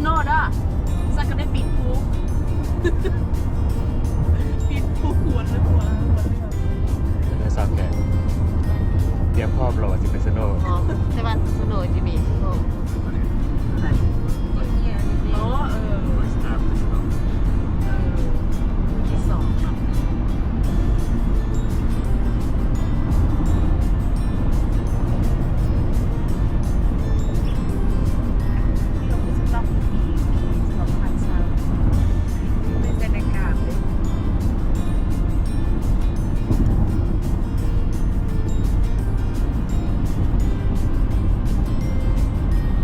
โน่ด้ะสักก็ได้ปีนภูปีนภูหัวหรือหัวเรือ เรือซาวแขกเตรียมพร้อมรอจะไปสโนว์ อ๋อใช่ป่ะสโนว์จะมีโอ้ โอ้ที่สองค่ะที่เราจะต้องมีสำหรับพันชาในเซนกาเลย เ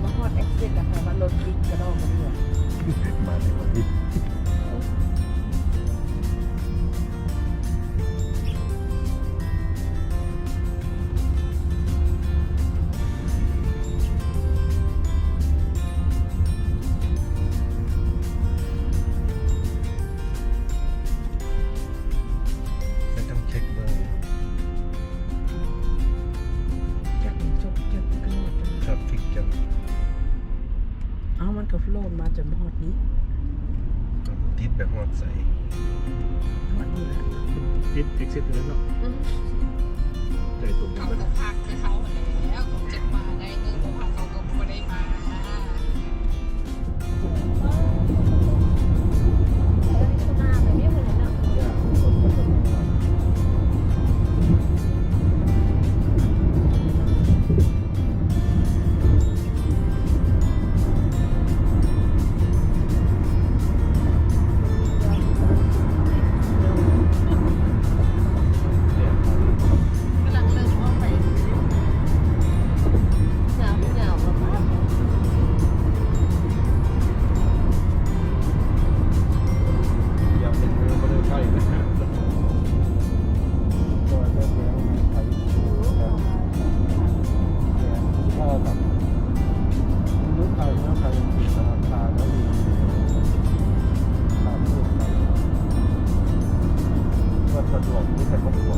มาฮอดเอ็กซิสแล้วค่ะว่ารถบิ๊กกระดองกระเดื่อง มาในวันนี้ไม่ต้องเช็คเบอร์ จักจบจักกันหมดเลย ทราฟฟิกจัง เอ้ามันก็โฟลว์มาจนฮอดนี้ ติดแบบหอดใส ฮอดนี้แหละ ติดเอ็กซิสแล้วเนาะใจตรง เขา กัน ก็พักให้เขาแล้วเขาจะมาได้เงินเขาพักเขาก็ไม่ได้มา กำลังเริ่มออกไปหนาวหนาวมาก อยากเป็นเรือไม่ได้ใช่นะฮะตัวเรื่องแล้วมันใช้พ่อกับลูกใครนะใครยังติดธนาคารแล้วดีตามลูกไปก็สะดวกที่จะครอบครัว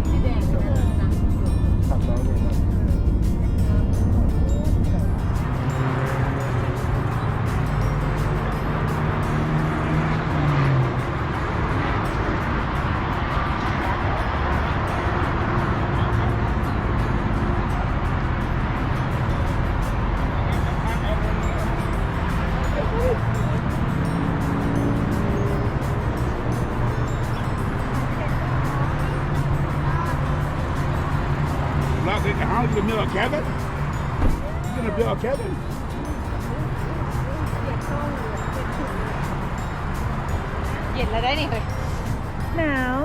ที่แดงเลยนะ ขับแล้วเลยนะ Lost in the house, you build a cabin? You gonna build a cabin? เย็นแล้วได้นี่เฮ้ย หนาว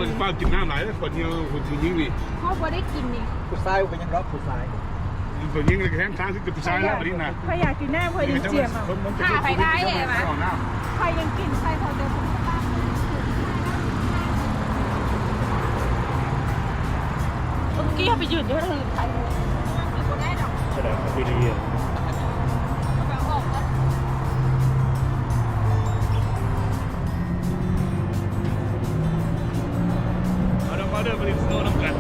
It's about to now, that's what you know, what you need. พ่อพอได้กินนี่ ผู้ชายเป็นยังรับผู้ชาย So you can hand time to decide that, but he's not. ใครอยากกินแน่พอยังเจียมอ่ะ ใครยังกินใครพอจะกินบ้างเมื่อกี้เขาไปยืนอยู่ที่อื่นใคร ได้ดอก แสดงว่าวิธี แบบออกก็ มาเดินไปดิสโน่น้ำกัน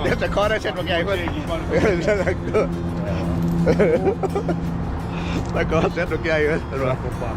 เดี๋ยวจะคอได้เช่นว่าไงเพื่อนแล้วก็เซ็ตว่าไงเพื่อน รับความ